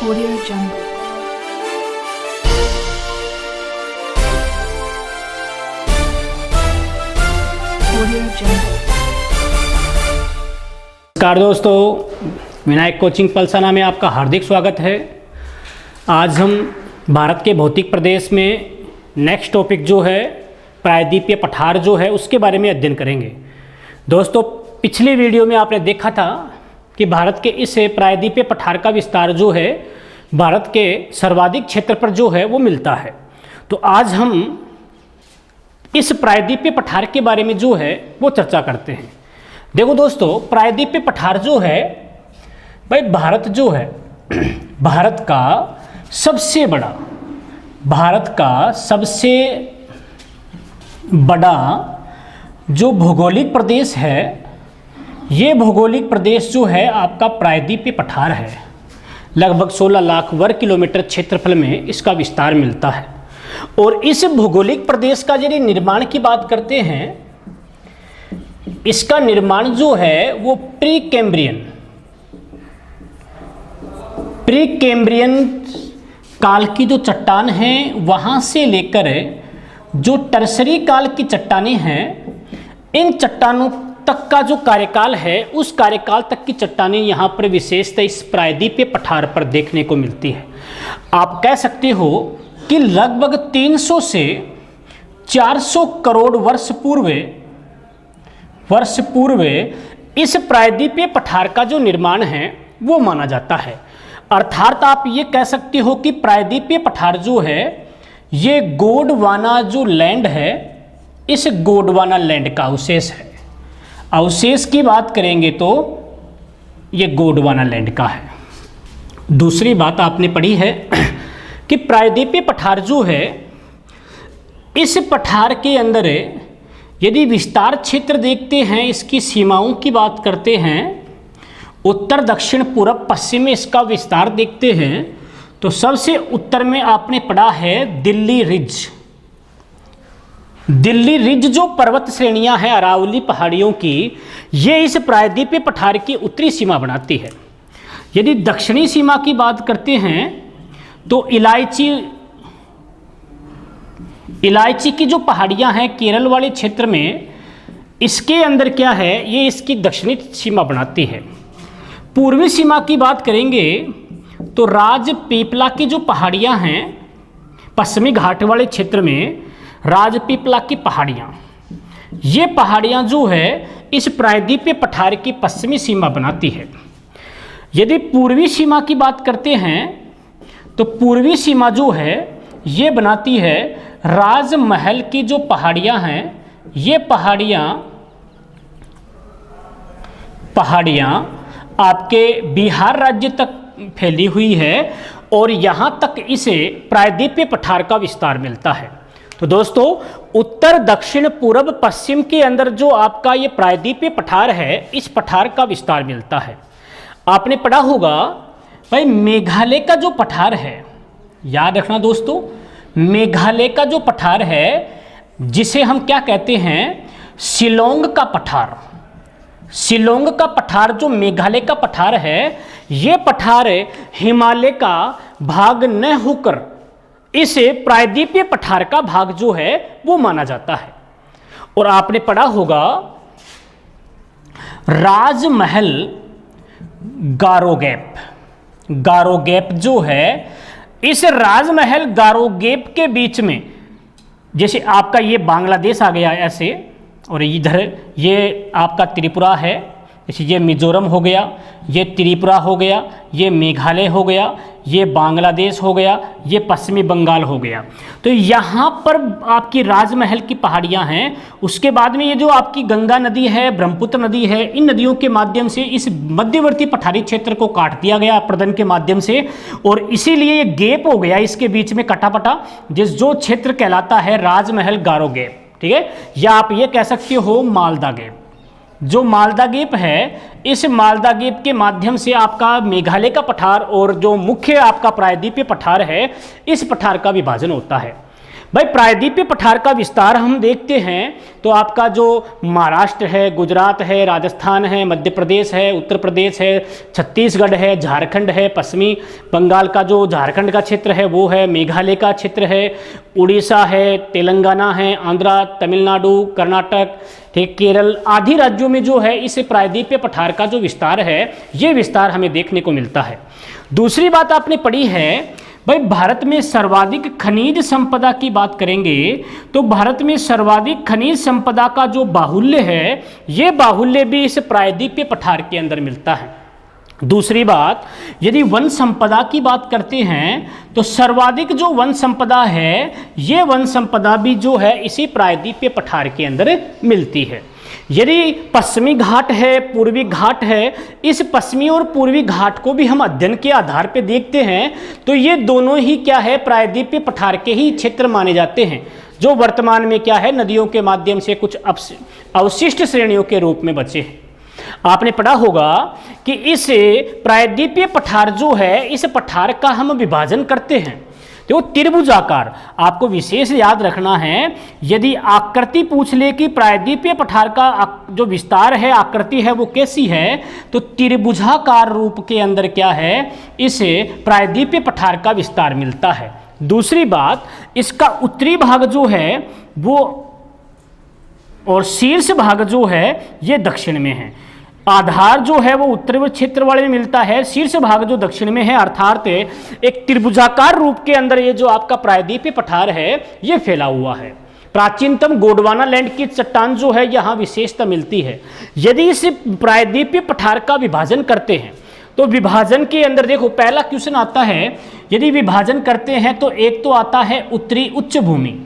Audio Jungle. Audio Jungle. नमस्कार दोस्तों, Vinayak coaching Palsana में आपका हार्दिक स्वागत है। आज हम भारत के भौतिक प्रदेश में नेक्स्ट टॉपिक जो है प्रायद्वीपीय पठार जो है उसके बारे में अध्ययन करेंगे। दोस्तों, पिछली वीडियो में आपने देखा था कि भारत के इस प्रायद्वीपीय पठार का विस्तार जो है भारत के सर्वाधिक क्षेत्र पर जो है वो मिलता है। तो आज हम इस प्रायद्वीपीय पठार के बारे में जो है वो चर्चा करते हैं। देखो दोस्तों, प्रायद्वीपीय पठार जो है भाई भारत जो है भारत का सबसे बड़ा जो भौगोलिक प्रदेश है, ये भौगोलिक प्रदेश जो है आपका प्रायद्वीपीय पठार है। लगभग 16 लाख वर्ग किलोमीटर क्षेत्रफल में इसका विस्तार मिलता है। और इस भौगोलिक प्रदेश का यदि निर्माण की बात करते हैं, इसका निर्माण जो है वो प्री कैम्ब्रियन काल की जो चट्टान है वहाँ से लेकर जो टर्सरी काल की चट्टानें हैं, इन चट्टानों तक का जो कार्यकाल है उस कार्यकाल तक की चट्टानें यहाँ पर विशेषतः इस प्रायद्वीपीय पठार पर देखने को मिलती है। आप कह सकते हो कि लगभग 300 से 400 करोड़ वर्ष पूर्व इस प्रायद्वीपीय पठार का जो निर्माण है वो माना जाता है। अर्थात आप ये कह सकते हो कि प्रायद्वीपीय पठार जो है ये गोंडवाना जो लैंड है, इस गोंडवाना लैंड का अवशेष है। अवशेष की बात करेंगे तो ये गोंडवाना लैंड का है। दूसरी बात आपने पढ़ी है कि प्रायद्वीपीय पठार जो है, इस पठार के अंदर यदि विस्तार क्षेत्र देखते हैं, इसकी सीमाओं की बात करते हैं, उत्तर दक्षिण पूर्व पश्चिम में इसका विस्तार देखते हैं तो सबसे उत्तर में आपने पढ़ा है दिल्ली रिज जो पर्वत श्रेणियां हैं अरावली पहाड़ियों की, ये इस प्रायद्वीपीय पठार की उत्तरी सीमा बनाती है। यदि दक्षिणी सीमा की बात करते हैं तो इलायची की जो पहाड़ियां हैं केरल वाले क्षेत्र में, इसके अंदर क्या है, ये इसकी दक्षिणी सीमा बनाती है। पूर्वी सीमा की बात करेंगे तो राजपीपला की जो पहाड़ियां हैं पश्चिमी घाट वाले क्षेत्र में, राजपीपला की पहाड़ियां, ये पहाड़ियां जो है इस प्रायद्वीपीय पठार की पश्चिमी सीमा बनाती है। यदि पूर्वी सीमा की बात करते हैं तो पूर्वी सीमा जो है ये बनाती है राजमहल की जो पहाड़ियां हैं, ये पहाड़ियां आपके बिहार राज्य तक फैली हुई है और यहाँ तक इसे प्रायद्वीपीय पठार का विस्तार मिलता है। तो दोस्तों, उत्तर दक्षिण पूर्व पश्चिम के अंदर जो आपका ये प्रायद्वीपीय पठार है, इस पठार का विस्तार मिलता है। आपने पढ़ा होगा भाई मेघालय का जो पठार है, याद रखना दोस्तों, मेघालय का जो पठार है जिसे हम क्या कहते हैं, शिलोंग का पठार जो मेघालय का पठार है, ये पठार हिमालय का भाग न होकर इसे प्रायद्वीपीय पठार का भाग जो है वो माना जाता है। और आपने पढ़ा होगा राजमहल गारो गैप जो है, इस राजमहल गारो गैप के बीच में, जैसे आपका ये बांग्लादेश आ गया ऐसे, और इधर ये आपका त्रिपुरा है, जैसे ये मिजोरम हो गया, ये त्रिपुरा हो गया, ये मेघालय हो गया, ये बांग्लादेश हो गया, ये पश्चिमी बंगाल हो गया। तो यहाँ पर आपकी राजमहल की पहाड़ियाँ हैं। उसके बाद में ये जो आपकी गंगा नदी है, ब्रह्मपुत्र नदी है, इन नदियों के माध्यम से इस मध्यवर्ती पठारी क्षेत्र को काट दिया गया प्रदन के माध्यम से, और इसीलिए ये गैप हो गया इसके बीच में कटापटा, जो क्षेत्र कहलाता है राजमहल गारो गैप। ठीक है, या आप ये कह सकते हो मालदा गैप। जो मालदा गैप है, इस मालदा गैप के माध्यम से आपका मेघालय का पठार और जो मुख्य आपका प्रायद्वीपीय पठार है, इस पठार का विभाजन होता है। भाई प्रायद्वीपीय पठार का विस्तार हम देखते हैं तो आपका जो महाराष्ट्र है, गुजरात है, राजस्थान है, मध्य प्रदेश है, उत्तर प्रदेश है, छत्तीसगढ़ है, झारखंड है, पश्चिमी बंगाल का जो झारखंड का क्षेत्र है वो है, मेघालय का क्षेत्र है, उड़ीसा है, तेलंगाना है, आंध्रा, तमिलनाडु, कर्नाटक, ठीक, केरल आदि राज्यों में जो है इस प्रायद्वीपीय पठार का जो विस्तार है ये विस्तार हमें देखने को मिलता है। दूसरी बात आपने पढ़ी है भाई भारत में सर्वाधिक खनिज संपदा की बात करेंगे तो भारत में सर्वाधिक खनिज संपदा का जो बाहुल्य है ये बाहुल्य भी इस प्रायद्वीपीय पठार के अंदर मिलता है। दूसरी बात, यदि वन संपदा की बात करते हैं तो सर्वाधिक जो वन संपदा है ये वन संपदा भी जो है इसी प्रायद्वीपीय पठार के अंदर मिलती है। यदि पश्चिमी घाट है, पूर्वी घाट है, इस पश्चिमी और पूर्वी घाट को भी हम अध्ययन के आधार पर देखते हैं तो ये दोनों ही क्या है प्रायद्वीपीय पठार के ही क्षेत्र माने जाते हैं, जो वर्तमान में क्या है नदियों के माध्यम से कुछ अवशिष्ट श्रेणियों के रूप में बचे हैं। आपने पढ़ा होगा कि इस प्रायद्वीपीय पठार जो है इस पठार का हम विभाजन करते हैं तो त्रिभुजाकार, आपको विशेष याद रखना है यदि आकृति पूछ ले कि प्रायद्वीपीय पठार का जो विस्तार है आकृति है वो कैसी है तो त्रिभुजाकार रूप के अंदर क्या है इसे प्रायद्वीपीय पठार का विस्तार मिलता है। दूसरी बात, इसका उत्तरी भाग जो है वो और शीर्ष भाग जो है ये दक्षिण में है। आधार जो है वो उत्तरी क्षेत्र वाले में मिलता है, शीर्ष भाग जो दक्षिण में है, अर्थात एक त्रिभुजाकार रूप के अंदर ये जो आपका प्रायद्वीपीय पठार है ये फैला हुआ है। प्राचीनतम गोंडवाना लैंड की चट्टान जो है यहाँ विशेषता मिलती है। यदि इस प्रायद्वीपीय पठार का विभाजन करते हैं तो विभाजन के अंदर देखो पहला क्वेश्चन आता है, यदि विभाजन करते हैं तो एक तो आता है उत्तरी उच्च भूमि,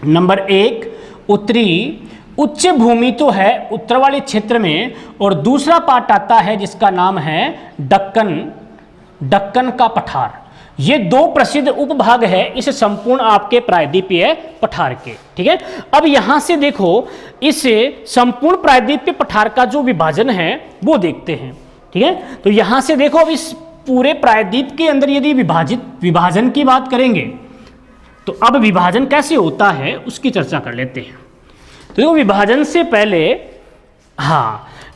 नंबर एक उत्तरी उच्च भूमि तो है उत्तर वाले क्षेत्र में, और दूसरा पार्ट आता है जिसका नाम है दक्कन का पठार। ये दो प्रसिद्ध उपभाग है इस संपूर्ण आपके प्रायद्वीपीय पठार के। ठीक है, अब यहां से देखो इस संपूर्ण प्रायद्वीपीय पठार का जो विभाजन है वो देखते हैं। ठीक है, तो यहां से देखो अब इस पूरे प्रायद्वीप के अंदर यदि विभाजन की बात करेंगे तो अब विभाजन कैसे होता है उसकी चर्चा कर लेते हैं। तो देखो विभाजन से पहले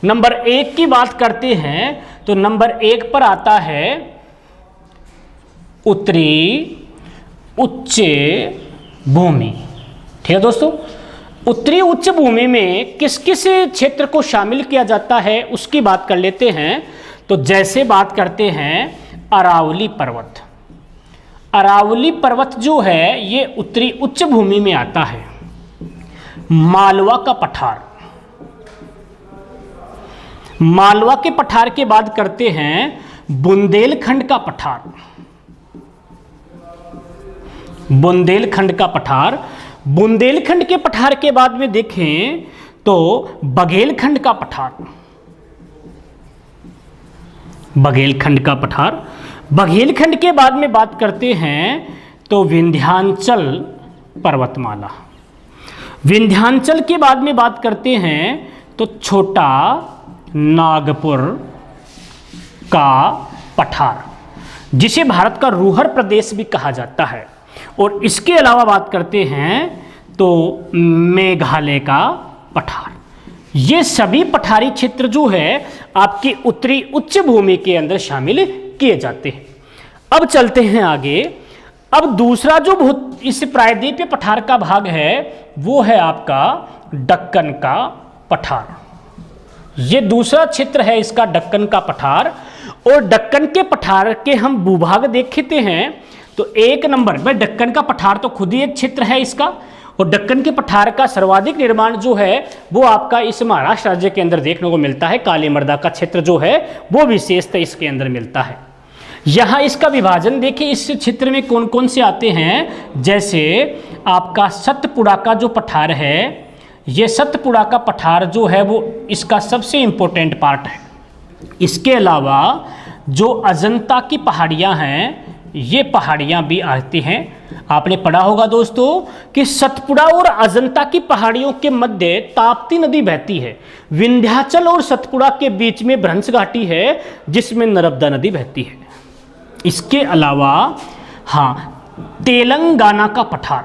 नंबर एक की बात करते हैं तो नंबर एक पर आता है उत्तरी उच्च भूमि। ठीक है दोस्तों, उत्तरी उच्च भूमि में किस किस क्षेत्र को शामिल किया जाता है उसकी बात कर लेते हैं। तो जैसे बात करते हैं अरावली पर्वत, अरावली पर्वत जो है ये उत्तरी उच्च भूमि में आता है। मालवा का पठार, मालवा के पठार के बाद करते हैं बुंदेलखंड का पठार, बुंदेलखंड का पठार। बुंदेलखंड के पठार के बाद में देखें तो बघेलखंड का पठार, बघेलखंड का पठार। बघेलखंड के बाद में बात करते हैं तो विंध्याचल पर्वतमाला। विंध्याचल के बाद में बात करते हैं तो छोटा नागपुर का पठार, जिसे भारत का रूहर प्रदेश भी कहा जाता है। और इसके अलावा बात करते हैं तो मेघालय का पठार। ये सभी पठारी क्षेत्र जो है आपकी उत्तरी उच्च भूमि के अंदर शामिल किए जाते हैं। अब चलते हैं आगे। अब दूसरा जो इस प्रायद्वीपीय पठार का भाग है वो है आपका दक्कन का पठार। ये दूसरा क्षेत्र है इसका दक्कन का पठार। और दक्कन के पठार के हम भूभाग देखते हैं तो एक नंबर में दक्कन का पठार तो खुद ही एक क्षेत्र है इसका, और दक्कन के पठार का सर्वाधिक निर्माण जो है वो आपका इस महाराष्ट्र राज्य के अंदर देखने को मिलता है। काली मर्दा का क्षेत्र जो है वो विशेषता इसके अंदर मिलता है। यहाँ इसका विभाजन देखिए इस क्षेत्र में कौन कौन से आते हैं, जैसे आपका सतपुड़ा का जो पठार है, ये सतपुड़ा का पठार जो है वो इसका सबसे इम्पोर्टेंट पार्ट है। इसके अलावा जो अजंता की पहाड़ियाँ हैं ये पहाड़ियाँ भी आती हैं। आपने पढ़ा होगा दोस्तों कि सतपुड़ा और अजंता की पहाड़ियों के मध्य ताप्ती नदी बहती है। विंध्याचल और सतपुड़ा के बीच में भ्रंश घाटी है जिसमें नर्मदा नदी बहती है। इसके अलावा तेलंगाना का पठार,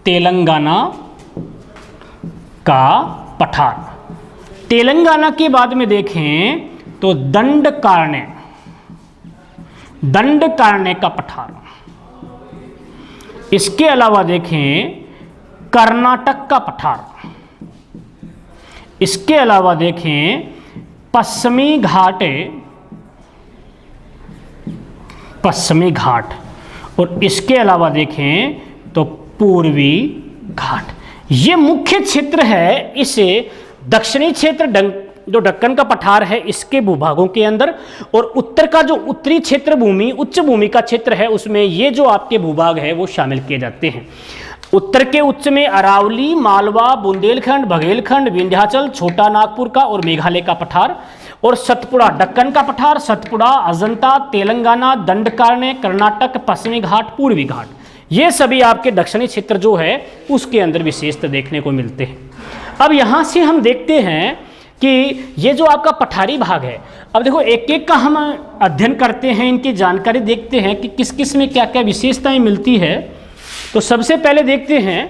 तेलंगाना का पठार। तेलंगाना के बाद में देखें तो दंडकारण्य का पठार। इसके अलावा देखें कर्नाटक का पठार। इसके अलावा देखें पश्चिमी घाट और इसके अलावा देखें तो पूर्वी घाट। ये मुख्य क्षेत्र है। इसे दक्षिणी क्षेत्र जो दक्कन का पठार है इसके भूभागों के अंदर, और उत्तर का जो उत्तरी क्षेत्र भूमि उच्च भूमि का क्षेत्र है उसमें ये जो आपके भूभाग है वो शामिल किए जाते हैं। उत्तर के उच्च में अरावली, मालवा, बुंदेलखंड, बघेलखंड, विंध्याचल, छोटा नागपुर का और मेघालय का पठार, और सतपुड़ा दक्कन का पठार, सतपुड़ा, अजंता, तेलंगाना, दंडकारण्य, कर्नाटक, पश्चिमी घाट, पूर्वी घाट, ये सभी आपके दक्षिणी क्षेत्र जो है उसके अंदर विशेषता देखने को मिलते हैं। अब यहाँ से हम देखते हैं कि ये जो आपका पठारी भाग है, अब देखो एक एक का हम अध्ययन करते हैं, इनकी जानकारी देखते हैं कि किस किस में क्या क्या विशेषताएं मिलती है। तो सबसे पहले देखते हैं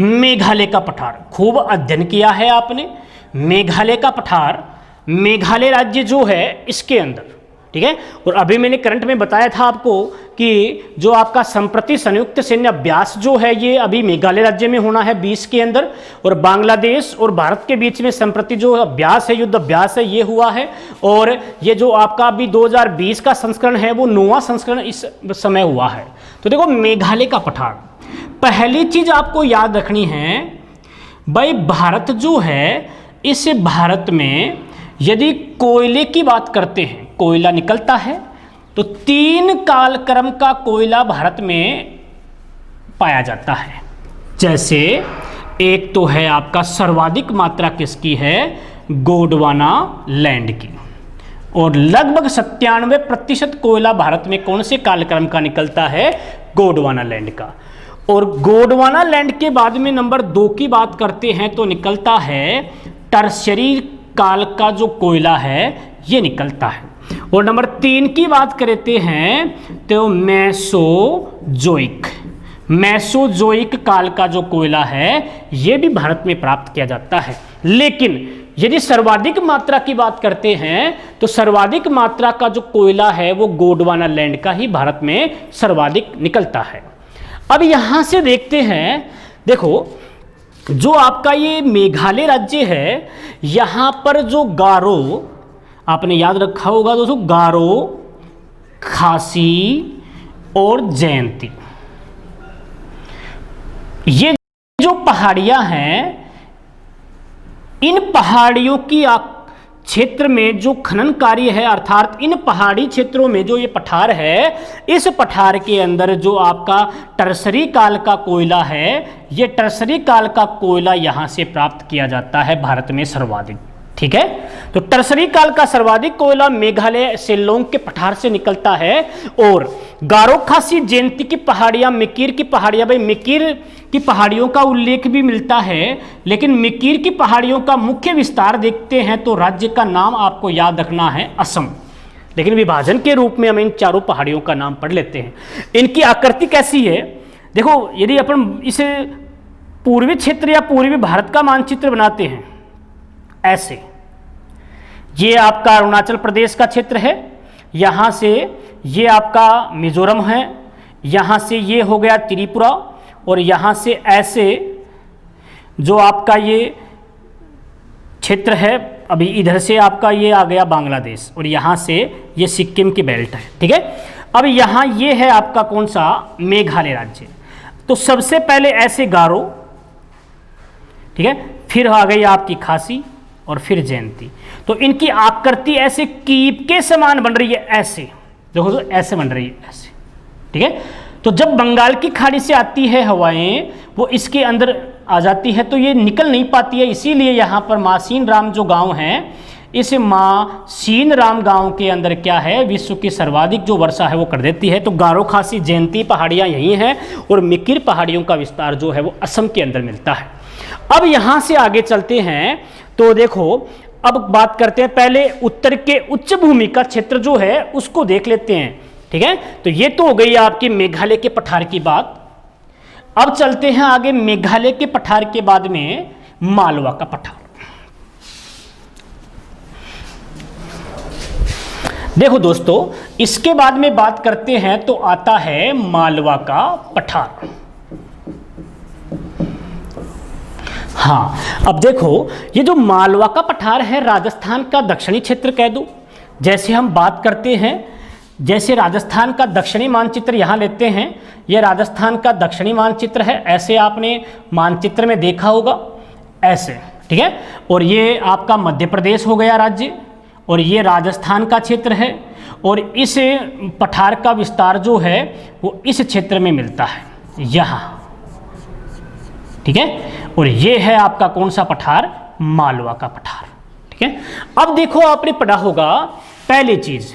मेघालय का पठार। खूब अध्ययन किया है आपने। मेघालय का पठार मेघालय राज्य जो है इसके अंदर, ठीक है। और अभी मैंने करंट में बताया था आपको कि जो आपका संप्रति संयुक्त सैन्य अभ्यास जो है ये अभी मेघालय राज्य में होना है 20 के अंदर, और बांग्लादेश और भारत के बीच में संप्रति जो अभ्यास है, युद्ध अभ्यास है, ये हुआ है। और ये जो आपका अभी 2020 का संस्करण है वो 9वां संस्करण इस समय हुआ है। तो देखो मेघालय का पठार, पहली चीज आपको याद रखनी है भाई, भारत जो है इस भारत में यदि कोयले की बात करते हैं, कोयला निकलता है तो 3 कालक्रम का कोयला भारत में पाया जाता है। जैसे एक तो है आपका सर्वाधिक मात्रा किसकी है, गोंडवाना लैंड की, और लगभग 97% कोयला भारत में कौन से कालक्रम का निकलता है, गोंडवाना लैंड का। और गोंडवाना लैंड के बाद में नंबर 2 की बात करते हैं तो निकलता है टर्शियरी काल का जो कोयला है ये निकलता है। और नंबर 3 की बात करते हैं तो मेसोजोइक काल का जो कोयला है ये भी भारत में प्राप्त किया जाता है। लेकिन यदि सर्वाधिक मात्रा की बात करते हैं तो सर्वाधिक मात्रा का जो कोयला है वो गोंडवाना लैंड का ही भारत में सर्वाधिक निकलता है। अब यहां से देखते हैं, देखो जो आपका ये मेघालय राज्य है यहां पर जो गारो, आपने याद रखा होगा दोस्तों, गारो, खासी और जयंती, ये जो पहाड़ियां हैं इन पहाड़ियों की क्षेत्र में जो खनन कार्य है, अर्थात इन पहाड़ी क्षेत्रों में जो ये पठार है, इस पठार के अंदर जो आपका टर्सरी काल का कोयला है, ये टर्सरी काल का कोयला यहां से प्राप्त किया जाता है भारत में सर्वाधिक, ठीक है। तो टर्सरी काल का सर्वाधिक कोयला मेघालय शिलोंग के पठार से निकलता है। और गारो, खासी, जयंती की पहाड़ियां, मिकिर की पहाड़ियां, भाई मिकिर की पहाड़ियों का उल्लेख भी मिलता है, लेकिन मिकिर की पहाड़ियों का मुख्य विस्तार देखते हैं तो राज्य का नाम आपको याद रखना है असम, लेकिन विभाजन के रूप में हम इन चारों पहाड़ियों का नाम पढ़ लेते हैं। इनकी आकृति कैसी है, देखो यदि अपन इसे पूर्वी क्षेत्र या पूर्वी भारत का मानचित्र बनाते हैं ऐसे, ये आपका अरुणाचल प्रदेश का क्षेत्र है, यहाँ से ये आपका मिजोरम है, यहाँ से ये हो गया त्रिपुरा, और यहाँ से ऐसे जो आपका ये क्षेत्र है अभी इधर से आपका ये आ गया बांग्लादेश, और यहाँ से ये सिक्किम की बेल्ट है, ठीक है। अब यहाँ ये है आपका कौन सा, मेघालय राज्य। तो सबसे पहले ऐसे गारो, ठीक है, फिर आ गई आपकी खासी और फिर जयंती। तो इनकी आकृति ऐसे कीप के समान बन रही है, ऐसे देखो तो ऐसे बन रही है, ऐसे, ठीक है। तो जब बंगाल की खाड़ी से आती है हवाएं, वो इसके अंदर आ जाती है तो ये निकल नहीं पाती है, इसीलिए यहाँ पर मासीन राम जो गांव है, इस मासीन राम गांव के अंदर क्या है, विश्व की सर्वाधिक जो वर्षा है वो कर देती है। तो गारो, खासी, जयंती पहाड़ियाँ यही हैं, और मिकिर पहाड़ियों का विस्तार जो है वो असम के अंदर मिलता है। अब यहाँ से आगे चलते हैं तो देखो, अब बात करते हैं पहले उत्तर के उच्च भूमि का क्षेत्र जो है उसको देख लेते हैं, ठीक है। तो ये तो हो गई आपकी मेघालय के पठार की बात। अब चलते हैं आगे मेघालय के पठार के बाद में मालवा का पठार। देखो दोस्तों, इसके बाद में बात करते हैं तो आता है मालवा का पठार। हाँ, अब देखो ये जो मालवा का पठार है राजस्थान का दक्षिणी क्षेत्र कह दो। जैसे हम बात करते हैं, जैसे राजस्थान का दक्षिणी मानचित्र यहाँ लेते हैं, ये राजस्थान का दक्षिणी मानचित्र है, ऐसे आपने मानचित्र में देखा होगा ऐसे, ठीक है। और ये आपका मध्य प्रदेश हो गया राज्य, और ये राजस्थान का क्षेत्र है, और इस पठार का विस्तार जो है वो इस क्षेत्र में मिलता है यहाँ, ठीक है। और ये है आपका कौन सा पठार? मालवा का पठार, ठीक है। अब देखो आपने पढ़ा होगा पहली चीज,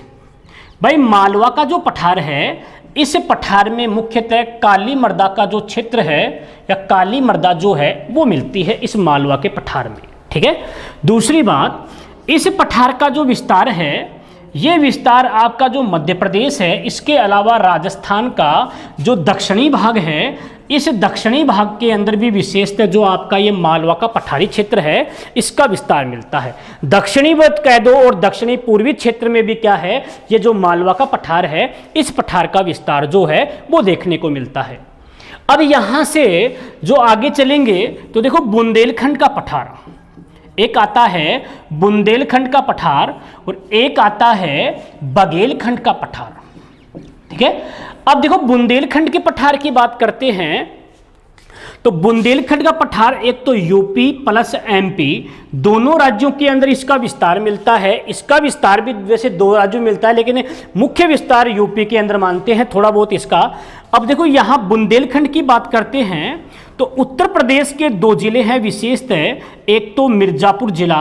भाई मालवा का जो पठार है, इस पठार में मुख्यतः काली मर्दा का जो क्षेत्र है या काली मर्दा जो है वो मिलती है इस मालवा के पठार में, ठीक है। दूसरी बात, इस पठार का जो विस्तार है, ये विस्तार आपका जो मध्य प्रदेश है, इसके अलावा राजस्थान का जो दक्षिणी भाग है, इस दक्षिणी भाग के अंदर भी विशेषतः जो आपका ये मालवा का पठारी क्षेत्र है इसका विस्तार मिलता है। दक्षिणी वत कह दो और दक्षिणी पूर्वी क्षेत्र में भी क्या है, ये जो मालवा का पठार है, इस पठार का विस्तार जो है वो देखने को मिलता है। अब यहाँ से जो आगे चलेंगे तो देखो बुंदेलखंड का पठार, एक आता है बुंदेलखंड का पठार और एक आता है बघेलखंड का पठार, ठीक है। अब देखो बुंदेलखंड के पठार की बात करते हैं तो बुंदेलखंड का पठार एक तो यूपी प्लस एमपी दोनों राज्यों के अंदर इसका विस्तार मिलता है। इसका विस्तार भी वैसे दो राज्यों में मिलता है, लेकिन मुख्य विस्तार यूपी के अंदर मानते हैं थोड़ा बहुत इसका। अब देखो यहाँ बुंदेलखंड की बात करते हैं तो उत्तर प्रदेश के दो जिले हैं विशेषतः, एक तो मिर्जापुर जिला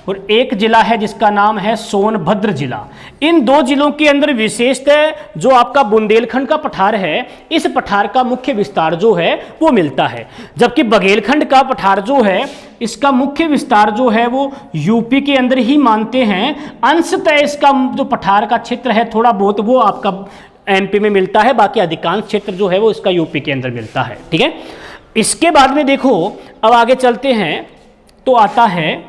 और एक जिला है जिसका नाम है सोनभद्र जिला। इन दो जिलों के अंदर विशेषतः जो आपका बुंदेलखंड का पठार है, इस पठार का मुख्य विस्तार जो है वो मिलता है। जबकि बघेलखंड का पठार जो है, इसका मुख्य विस्तार जो है वो यूपी के अंदर ही मानते हैं। अंशतः इसका जो पठार का क्षेत्र है थोड़ा बहुत वो आपका एमपी में मिलता है, बाकी अधिकांश क्षेत्र जो है वो इसका यूपी के अंदर मिलता है, ठीक है। इसके बाद में देखो अब आगे चलते हैं तो आता है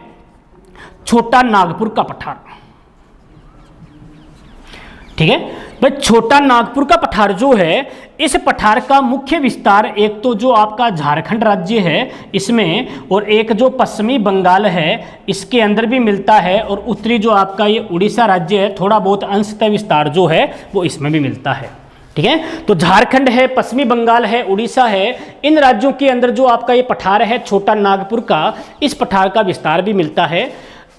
छोटा नागपुर का पठार, ठीक है भाई। छोटा नागपुर का पठार जो है, इस पठार का मुख्य विस्तार एक तो जो आपका झारखंड राज्य है इसमें, और एक जो पश्चिमी बंगाल है इसके अंदर भी मिलता है, और उत्तरी जो आपका ये उड़ीसा राज्य है थोड़ा बहुत अंशतः विस्तार जो है वो इसमें भी मिलता है, ठीक है। तो झारखंड है, पश्चिमी बंगाल है, उड़ीसा है, इन राज्यों के अंदर जो आपका ये पठार है छोटा नागपुर का, इस पठार का विस्तार भी मिलता है।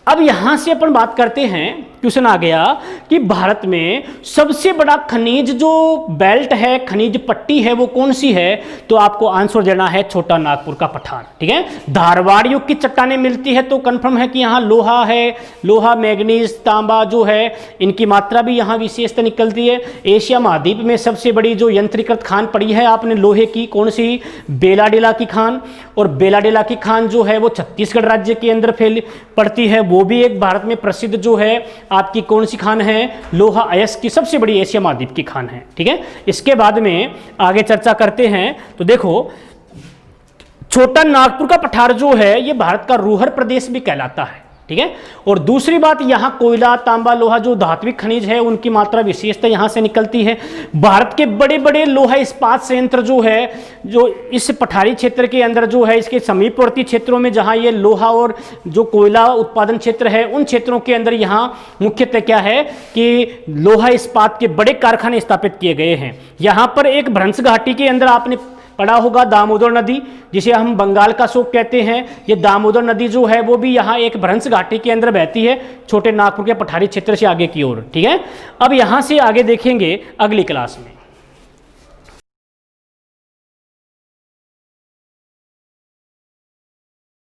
अब यहाँ से अपन बात करते हैं, क्वेश्चन आ गया कि भारत में सबसे बड़ा खनिज जो बेल्ट है, खनिज पट्टी है, वो कौन सी है? तो आपको आंसर देना है छोटा नागपुर का पठार, ठीक है। धारवाड़ युग की चट्टानें मिलती है तो कंफर्म है कि यहाँ लोहा है, लोहा, मैग्नीज, तांबा जो है इनकी मात्रा भी यहाँ विशेषता निकलती है। एशिया महाद्वीप में सबसे बड़ी जो यंत्रीकृत खान पड़ी है आपने लोहे की, कौन सी? बेलाडेला की खान। और बेलाडेला की खान जो है वो छत्तीसगढ़ राज्य के अंदर पड़ती है, वो भी एक भारत में प्रसिद्ध जो है आपकी कौन सी खान है? लोहा अयस्क की सबसे बड़ी एशिया महाद्वीप की खान है, ठीक है। इसके बाद में आगे चर्चा करते हैं तो देखो छोटा नागपुर का पठार जो है ये भारत का रूहर प्रदेश भी कहलाता है, ठीक है। और दूसरी बात, यहाँ कोयला, तांबा, लोहा जो धात्विक खनिज है उनकी मात्रा विशेषता यहाँ से निकलती है। भारत के बड़े बड़े लोहा इस्पात संयंत्र जो है, जो इस पठारी क्षेत्र के अंदर जो है, इसके समीपवर्ती क्षेत्रों में जहाँ ये लोहा और जो कोयला उत्पादन क्षेत्र है, उन क्षेत्रों के अंदर यहाँ मुख्यतः क्या है कि लोहा इस्पात के बड़े कारखाने स्थापित किए गए हैं। यहाँ पर एक भ्रंश घाटी के अंदर आपने पढ़ा होगा दामोदर नदी, जिसे हम बंगाल का शोक कहते हैं। ये दामोदर नदी जो है वो भी यहाँ एक भ्रंश घाटी के अंदर बहती है, छोटे नागपुर के पठारी क्षेत्र से आगे की ओर, ठीक है। अब यहाँ से आगे देखेंगे अगली क्लास में।